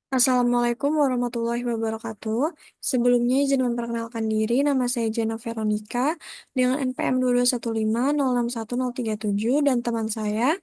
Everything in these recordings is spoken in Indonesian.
Assalamualaikum warahmatullahi wabarakatuh. Sebelumnya izin memperkenalkan diri, nama saya Jana Veronica dengan NPM 2215061037 dan teman saya.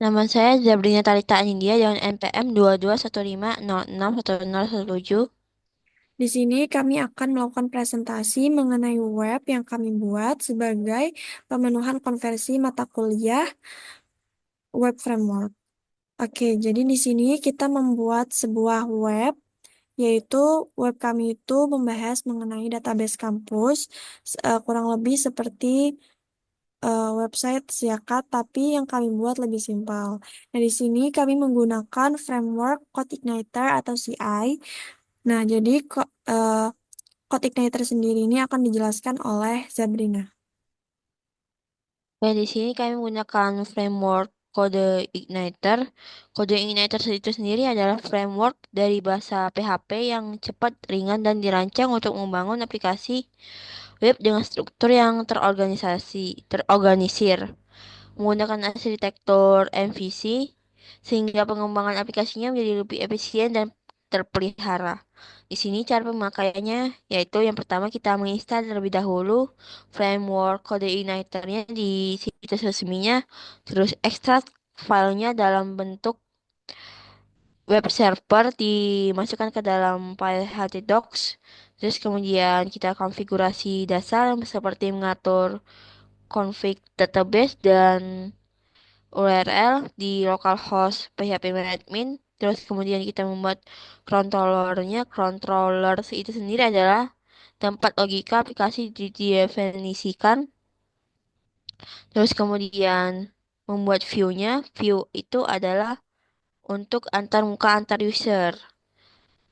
Nama saya Zabrina Talita Anindya dengan NPM 2215061017. Di sini kami akan melakukan presentasi mengenai web yang kami buat sebagai pemenuhan konversi mata kuliah web framework. Oke, jadi di sini kita membuat sebuah web, yaitu web kami itu membahas mengenai database kampus, kurang lebih seperti website Siakat, tapi yang kami buat lebih simpel. Nah, di sini kami menggunakan framework Code Igniter atau CI. Nah, jadi Code Igniter sendiri ini akan dijelaskan oleh Zabrina. Di sini kami menggunakan framework kode Igniter. Kode Igniter itu sendiri adalah framework dari bahasa PHP yang cepat, ringan, dan dirancang untuk membangun aplikasi web dengan struktur yang terorganisir. Menggunakan arsitektur MVC sehingga pengembangan aplikasinya menjadi lebih efisien dan terpelihara. Di sini cara pemakaiannya yaitu yang pertama kita menginstal terlebih dahulu framework kode igniternya di situs resminya, terus ekstrak filenya dalam bentuk web server dimasukkan ke dalam file htdocs, terus kemudian kita konfigurasi dasar seperti mengatur config database dan URL di localhost phpMyAdmin. Terus kemudian kita membuat controllernya. Controller itu sendiri adalah tempat logika aplikasi didefinisikan. Terus kemudian membuat view-nya. View itu adalah untuk antar muka antar user.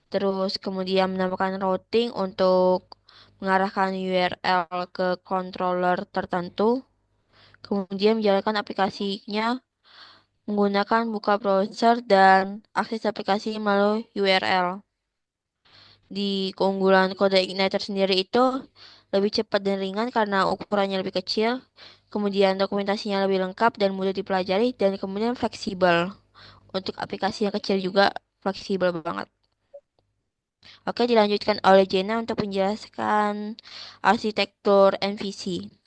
Terus kemudian menambahkan routing untuk mengarahkan URL ke controller tertentu. Kemudian menjalankan aplikasinya menggunakan buka browser dan akses aplikasi melalui URL. Di keunggulan kode Igniter sendiri itu lebih cepat dan ringan karena ukurannya lebih kecil, kemudian dokumentasinya lebih lengkap dan mudah dipelajari, dan kemudian fleksibel. Untuk aplikasi yang kecil juga fleksibel banget. Oke, dilanjutkan oleh Jenna untuk menjelaskan arsitektur MVC.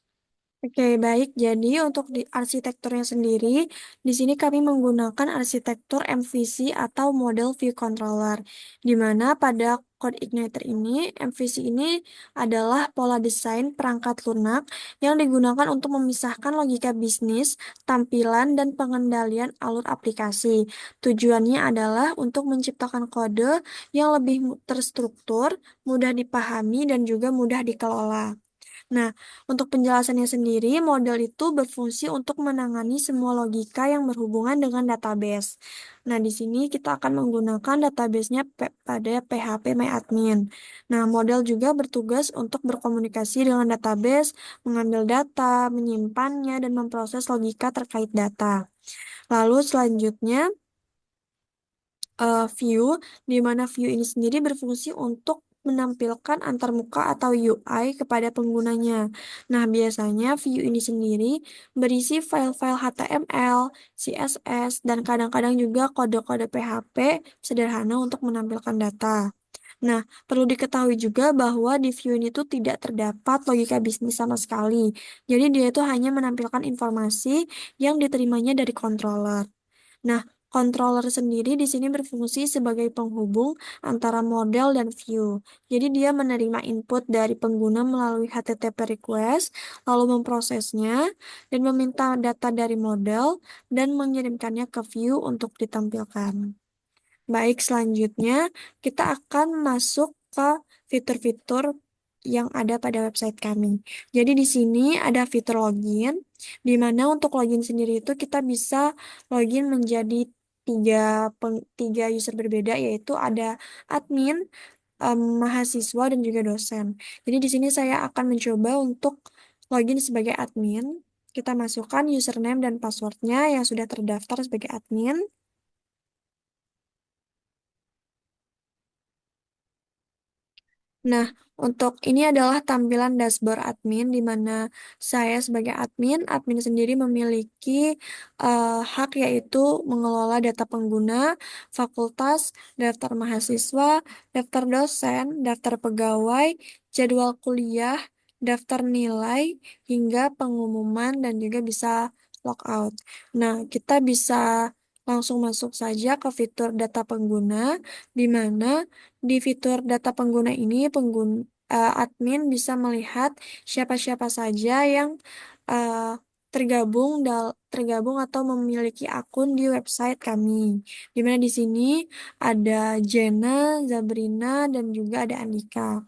Oke, baik. Jadi untuk di arsitekturnya sendiri, di sini kami menggunakan arsitektur MVC atau Model View Controller, di mana pada Code Igniter ini, MVC ini adalah pola desain perangkat lunak yang digunakan untuk memisahkan logika bisnis, tampilan, dan pengendalian alur aplikasi. Tujuannya adalah untuk menciptakan kode yang lebih terstruktur, mudah dipahami, dan juga mudah dikelola. Nah, untuk penjelasannya sendiri, model itu berfungsi untuk menangani semua logika yang berhubungan dengan database. Nah, di sini kita akan menggunakan databasenya pada PHP Nah, model juga bertugas untuk berkomunikasi dengan database, mengambil data, menyimpannya, dan memproses logika terkait data. Lalu selanjutnya, view, di mana view ini sendiri berfungsi untuk menampilkan antarmuka atau UI kepada penggunanya. Nah, biasanya view ini sendiri berisi file-file HTML, CSS, dan kadang-kadang juga kode-kode PHP sederhana untuk menampilkan data. Nah, perlu diketahui juga bahwa di view ini tuh tidak terdapat logika bisnis sama sekali. Jadi dia itu hanya menampilkan informasi yang diterimanya dari controller. Nah, controller sendiri di sini berfungsi sebagai penghubung antara model dan view. Jadi dia menerima input dari pengguna melalui HTTP request, lalu memprosesnya, dan meminta data dari model, dan mengirimkannya ke view untuk ditampilkan. Baik, selanjutnya kita akan masuk ke fitur-fitur yang ada pada website kami. Jadi di sini ada fitur login, di mana untuk login sendiri itu kita bisa login menjadi tiga, tiga user berbeda, yaitu ada admin, mahasiswa, dan juga dosen. Jadi di sini saya akan mencoba untuk login sebagai admin. Kita masukkan username dan passwordnya yang sudah terdaftar sebagai admin. Nah, untuk ini adalah tampilan dashboard admin di mana saya sebagai admin sendiri memiliki hak yaitu mengelola data pengguna, fakultas, daftar mahasiswa, daftar dosen, daftar pegawai, jadwal kuliah, daftar nilai, hingga pengumuman dan juga bisa logout. Nah, kita bisa langsung masuk saja ke fitur data pengguna di mana di fitur data pengguna ini, admin bisa melihat siapa-siapa saja yang eh, tergabung atau memiliki akun di website kami. Di mana di sini ada Jena, Zabrina, dan juga ada Andika.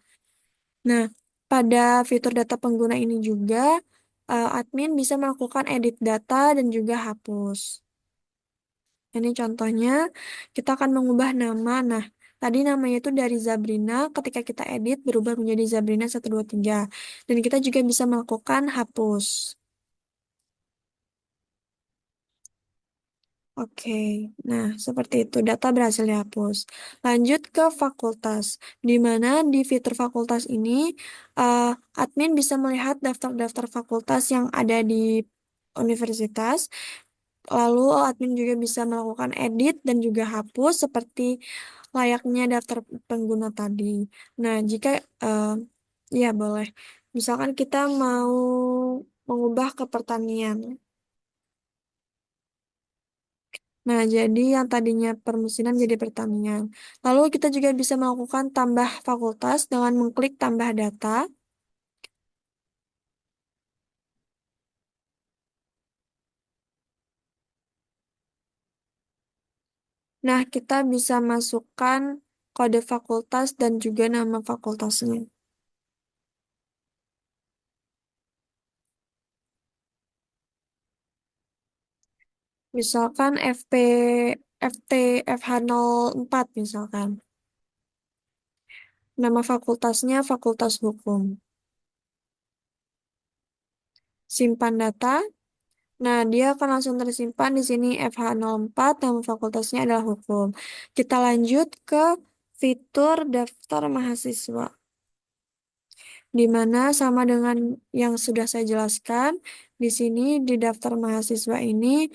Nah, pada fitur data pengguna ini juga, admin bisa melakukan edit data dan juga hapus. Ini contohnya, kita akan mengubah nama. Nah, tadi namanya itu dari Zabrina, ketika kita edit berubah menjadi Zabrina 123. Dan kita juga bisa melakukan hapus. Oke, nah seperti itu data berhasil dihapus. Lanjut ke fakultas, di mana di fitur fakultas ini eh, admin bisa melihat daftar-daftar fakultas yang ada di universitas. Lalu admin juga bisa melakukan edit dan juga hapus seperti layaknya daftar pengguna tadi. Nah, jika ya boleh. Misalkan kita mau mengubah ke pertanian. Nah, jadi yang tadinya permesinan jadi pertanian. Lalu kita juga bisa melakukan tambah fakultas dengan mengklik tambah data. Nah, kita bisa masukkan kode fakultas dan juga nama fakultasnya. Misalkan FT FH04 misalkan. Nama fakultasnya Fakultas Hukum. Simpan data. Nah, dia akan langsung tersimpan di sini FH04, nama fakultasnya adalah Hukum. Kita lanjut ke fitur daftar mahasiswa, di mana sama dengan yang sudah saya jelaskan, di sini di daftar mahasiswa ini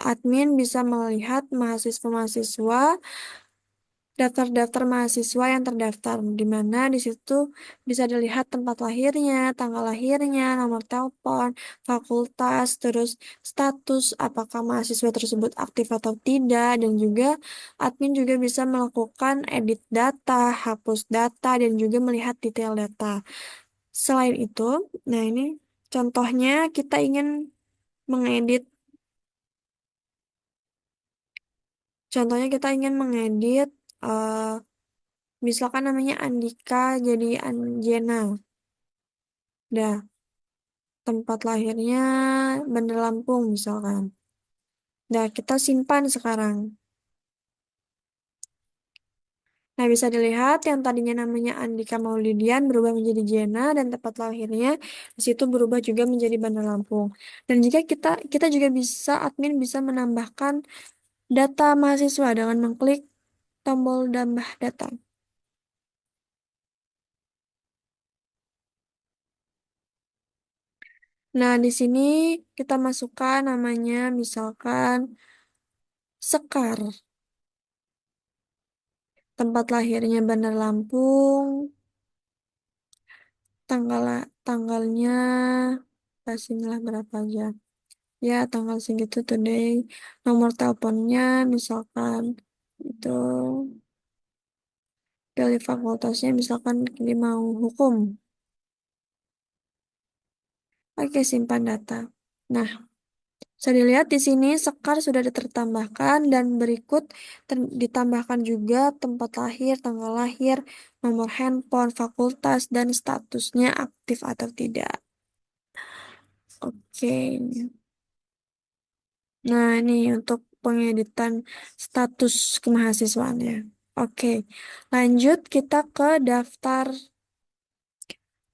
admin bisa melihat mahasiswa-mahasiswa daftar-daftar mahasiswa yang terdaftar, di mana di situ bisa dilihat tempat lahirnya, tanggal lahirnya, nomor telepon, fakultas, terus status apakah mahasiswa tersebut aktif atau tidak, dan juga admin juga bisa melakukan edit data, hapus data, dan juga melihat detail data. Selain itu, nah ini contohnya kita ingin mengedit, contohnya kita ingin mengedit misalkan namanya Andika jadi Anjena. Dah, tempat lahirnya Bandar Lampung misalkan. Dah, kita simpan sekarang. Nah, bisa dilihat yang tadinya namanya Andika Maulidian berubah menjadi Jena dan tempat lahirnya di situ berubah juga menjadi Bandar Lampung. Dan jika kita juga bisa admin bisa menambahkan data mahasiswa dengan mengklik tombol tambah data. Nah, di sini kita masukkan namanya misalkan Sekar. Tempat lahirnya Bandar Lampung, tanggalnya kasihlah berapa aja. Ya, tanggal segitu today. Nomor teleponnya misalkan itu pilih fakultasnya misalkan dia mau hukum. Oke, simpan data. Nah, bisa dilihat di sini Sekar sudah tertambahkan dan berikut ditambahkan juga tempat lahir, tanggal lahir, nomor handphone, fakultas, dan statusnya aktif atau tidak. Oke. Nah, ini untuk pengeditan status kemahasiswaannya. Oke, lanjut kita ke daftar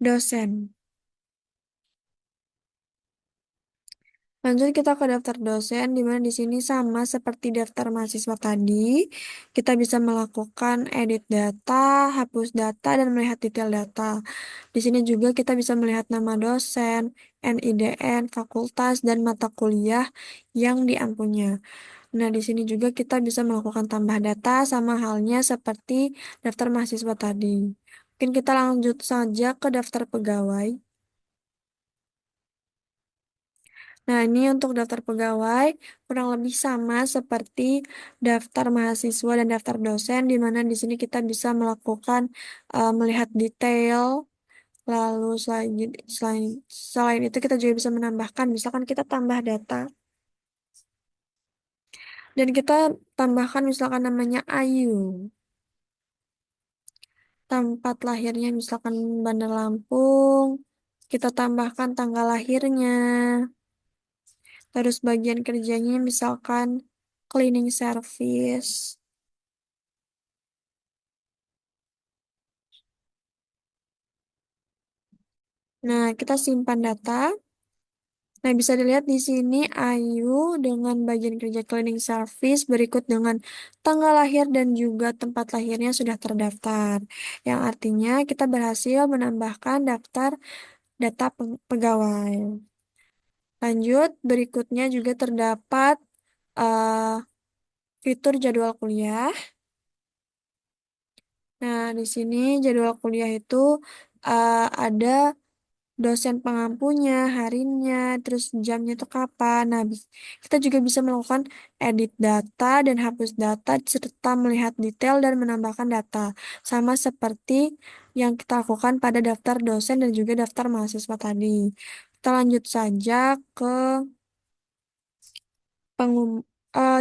dosen. Lanjut kita ke daftar dosen, di mana di sini sama seperti daftar mahasiswa tadi. Kita bisa melakukan edit data, hapus data, dan melihat detail data. Di sini juga kita bisa melihat nama dosen, NIDN, fakultas, dan mata kuliah yang diampunya. Nah, di sini juga kita bisa melakukan tambah data sama halnya seperti daftar mahasiswa tadi. Mungkin kita lanjut saja ke daftar pegawai. Nah, ini untuk daftar pegawai kurang lebih sama seperti daftar mahasiswa dan daftar dosen, di mana di sini kita bisa melakukan melihat detail. Lalu selain selain itu kita juga bisa menambahkan, misalkan kita tambah data dan kita tambahkan misalkan namanya Ayu, tempat lahirnya misalkan Bandar Lampung, kita tambahkan tanggal lahirnya, terus bagian kerjanya misalkan cleaning service. Nah, kita simpan data. Nah, bisa dilihat di sini Ayu dengan bagian kerja cleaning service berikut dengan tanggal lahir dan juga tempat lahirnya sudah terdaftar. Yang artinya kita berhasil menambahkan daftar data pegawai. Lanjut, berikutnya juga terdapat eh, fitur jadwal kuliah. Nah, di sini jadwal kuliah itu ada dosen pengampunya, harinya, terus jamnya itu kapan. Nah, kita juga bisa melakukan edit data dan hapus data serta melihat detail dan menambahkan data. Sama seperti yang kita lakukan pada daftar dosen dan juga daftar mahasiswa tadi. Kita lanjut saja ke pengum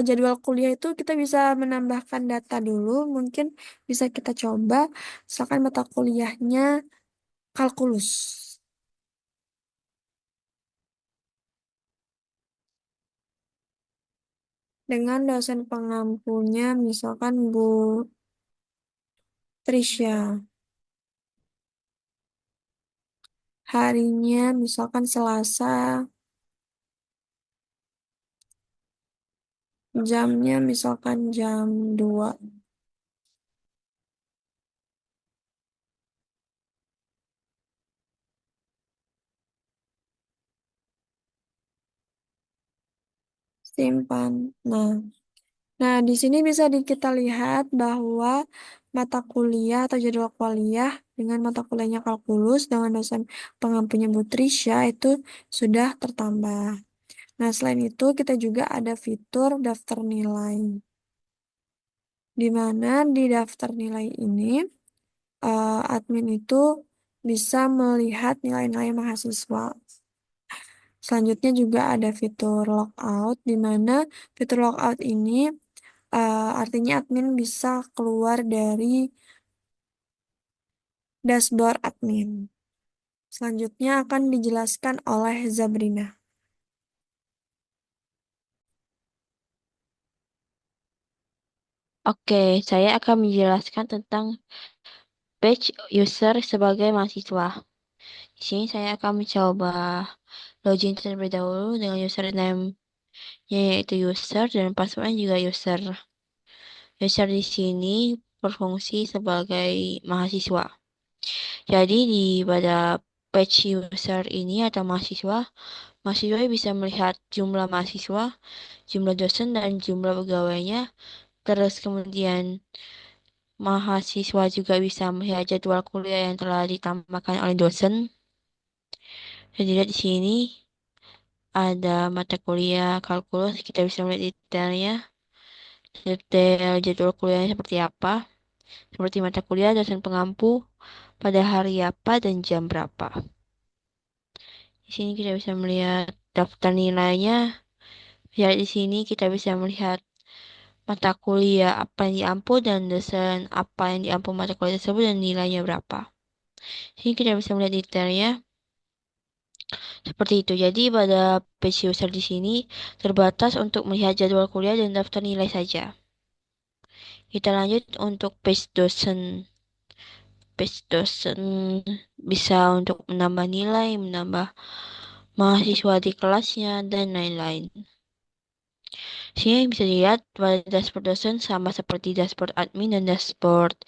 jadwal kuliah itu kita bisa menambahkan data dulu. Mungkin bisa kita coba, misalkan mata kuliahnya kalkulus. Dengan dosen pengampunya misalkan Bu Trisha. Harinya misalkan Selasa, jamnya misalkan jam 2. Simpan. Nah, di sini bisa kita lihat bahwa mata kuliah atau jadwal kuliah dengan mata kuliahnya kalkulus dengan dosen pengampunya Bu Trisha itu sudah tertambah. Nah, selain itu kita juga ada fitur daftar nilai. Di mana di daftar nilai ini admin itu bisa melihat nilai-nilai mahasiswa. Selanjutnya juga ada fitur logout, di mana fitur logout ini artinya admin bisa keluar dari dashboard admin. Selanjutnya akan dijelaskan oleh Zabrina. Oke, saya akan menjelaskan tentang page user sebagai mahasiswa. Di sini saya akan mencoba login terlebih dahulu dengan username-nya yaitu user dan passwordnya juga user. User di sini berfungsi sebagai mahasiswa. Jadi pada page user ini atau mahasiswa, mahasiswa bisa melihat jumlah mahasiswa, jumlah dosen, dan jumlah pegawainya. Terus kemudian mahasiswa juga bisa melihat jadwal kuliah yang telah ditambahkan oleh dosen. Dan dilihat di sini ada mata kuliah kalkulus, kita bisa melihat detailnya, detail jadwal kuliahnya seperti apa, seperti mata kuliah dosen pengampu, pada hari apa dan jam berapa. Di sini kita bisa melihat daftar nilainya. Ya, di sini kita bisa melihat mata kuliah apa yang diampu dan dosen apa yang diampu mata kuliah tersebut dan nilainya berapa. Di sini kita bisa melihat detailnya seperti itu. Jadi pada page user di sini terbatas untuk melihat jadwal kuliah dan daftar nilai saja. Kita lanjut untuk page dosen. Page dosen bisa untuk menambah nilai, menambah mahasiswa di kelasnya, dan lain-lain. Sini bisa dilihat pada dashboard dosen sama seperti dashboard admin dan dashboard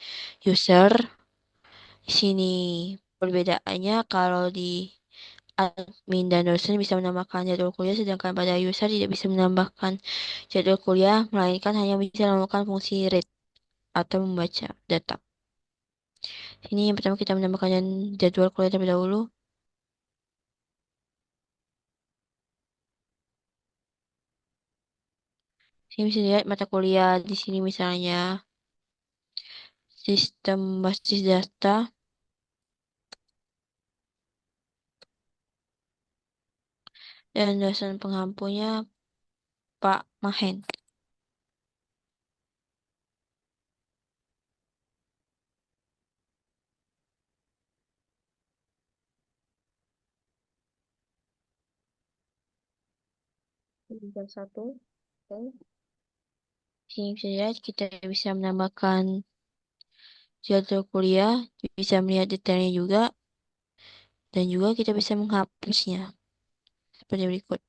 user. Di sini perbedaannya kalau di admin dan dosen bisa menambahkan jadwal kuliah, sedangkan pada user tidak bisa menambahkan jadwal kuliah, melainkan hanya bisa melakukan fungsi read atau membaca data. Sini yang pertama kita menambahkan jadwal kuliah terlebih dahulu. Sini bisa dilihat mata kuliah di sini misalnya sistem basis data dan dosen pengampunya Pak Mahen. Jam satu. Oke. Sini bisa dilihat kita bisa menambahkan jadwal kuliah, bisa melihat detailnya juga, dan juga kita bisa menghapusnya seperti berikut.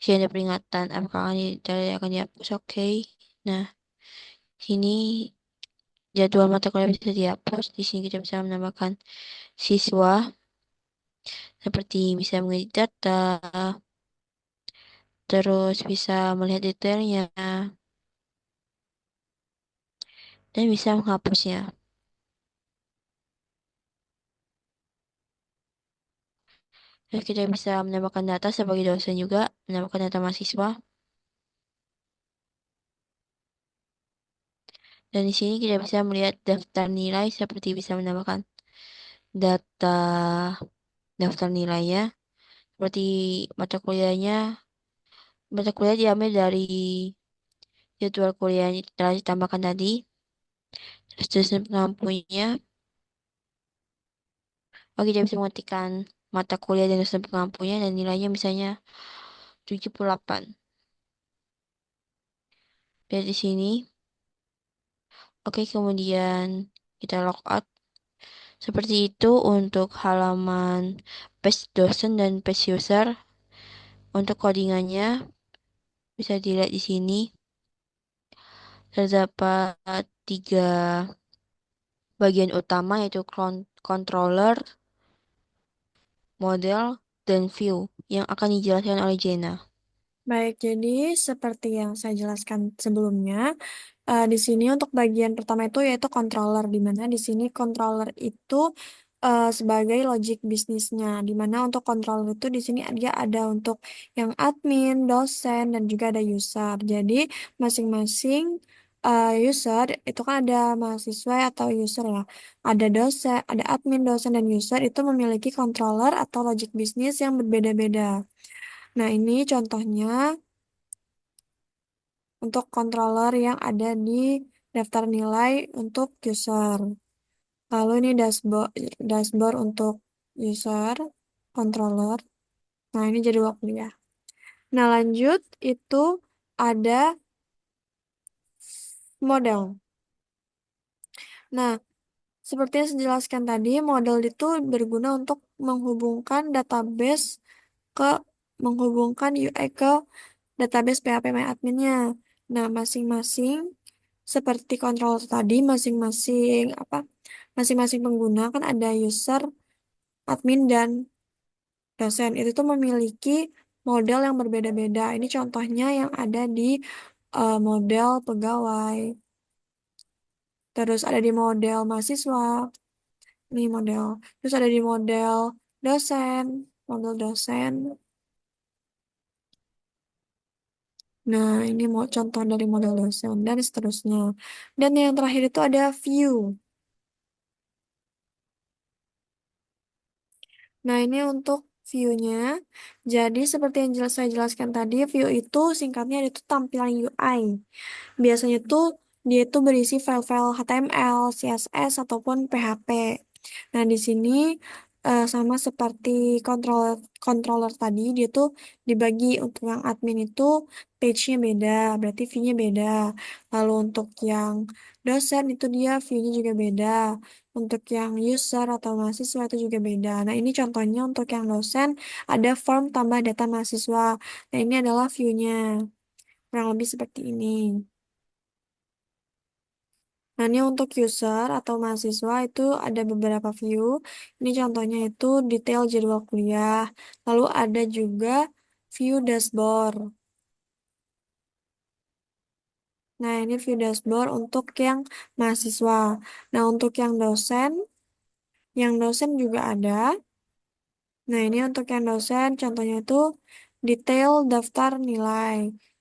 Jika ada peringatan apakah akan dihapus, oke. Nah, sini jadwal mata kuliah bisa dihapus. Di sini kita bisa menambahkan siswa, seperti bisa mengedit data, terus bisa melihat detailnya, dan bisa menghapusnya. Terus kita bisa menambahkan data sebagai dosen juga, menambahkan data mahasiswa. Dan di sini kita bisa melihat daftar nilai seperti bisa menambahkan data daftar nilainya, seperti mata kuliahnya. Mata kuliah diambil dari jadwal kuliah yang telah ditambahkan tadi. Terus dosen pengampunya. Oh, kita bisa mengetikkan mata kuliah dan dosen pengampunya dan nilainya misalnya 78. Lihat di sini. Oke, kemudian kita logout. Seperti itu untuk halaman page dosen dan page user. Untuk codingannya bisa dilihat di sini. Terdapat tiga bagian utama yaitu controller, model, dan view yang akan dijelaskan oleh Jenna. Baik, jadi seperti yang saya jelaskan sebelumnya, di sini untuk bagian pertama itu yaitu controller, di mana di sini controller itu sebagai logic bisnisnya, di mana untuk controller itu di sini dia ada untuk yang admin, dosen, dan juga ada user. Jadi masing-masing user itu kan ada mahasiswa atau user ya, ada dosen, ada admin, dosen, dan user itu memiliki controller atau logic bisnis yang berbeda-beda. Nah, ini contohnya untuk controller yang ada di daftar nilai untuk user. Lalu ini dashboard dashboard untuk user, controller. Nah, ini jadwal kuliah. Nah, lanjut itu ada model. Nah, seperti yang saya jelaskan tadi, model itu berguna untuk menghubungkan database ke menghubungkan UI ke database PHP MyAdmin-nya. Nah, masing-masing seperti kontrol tadi, masing-masing pengguna kan ada user, admin, dan dosen. Itu tuh memiliki model yang berbeda-beda. Ini contohnya yang ada di model pegawai. Terus ada di model mahasiswa. Ini model. Terus ada di model dosen. Model dosen. Nah, ini mau contoh dari model dosen dan seterusnya. Dan yang terakhir itu ada view. Nah, ini untuk view-nya. Jadi, seperti yang saya jelaskan tadi, view itu singkatnya itu tampilan UI. Biasanya tuh dia itu berisi file-file HTML, CSS, ataupun PHP. Nah, di sini sama seperti controller controller tadi, dia tuh dibagi untuk yang admin itu page-nya beda, berarti fee-nya beda. Lalu untuk yang dosen itu dia fee-nya juga beda. Untuk yang user atau mahasiswa itu juga beda. Nah, ini contohnya untuk yang dosen ada form tambah data mahasiswa. Nah, ini adalah view-nya. Kurang lebih seperti ini. Nah, ini untuk user atau mahasiswa itu ada beberapa view. Ini contohnya itu detail jadwal kuliah. Lalu ada juga view dashboard. Nah, ini view dashboard untuk yang mahasiswa. Nah, untuk yang dosen juga ada. Nah, ini untuk yang dosen, contohnya itu detail daftar nilai.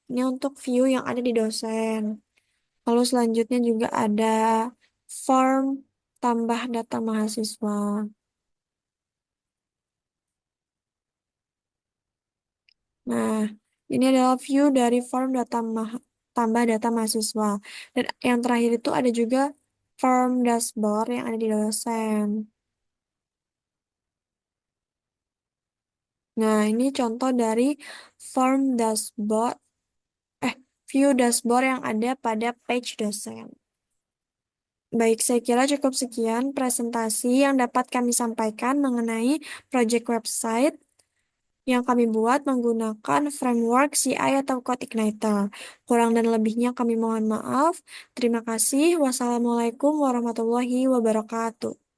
Ini untuk view yang ada di dosen. Lalu selanjutnya juga ada form tambah data mahasiswa. Nah, ini adalah view dari form tambah data mahasiswa. Dan yang terakhir itu ada juga form dashboard yang ada di dosen. Nah, ini contoh dari form dashboard, eh, view dashboard yang ada pada page dosen. Baik, saya kira cukup sekian presentasi yang dapat kami sampaikan mengenai project website yang kami buat menggunakan framework CI atau Code Igniter. Kurang dan lebihnya kami mohon maaf. Terima kasih. Wassalamualaikum warahmatullahi wabarakatuh.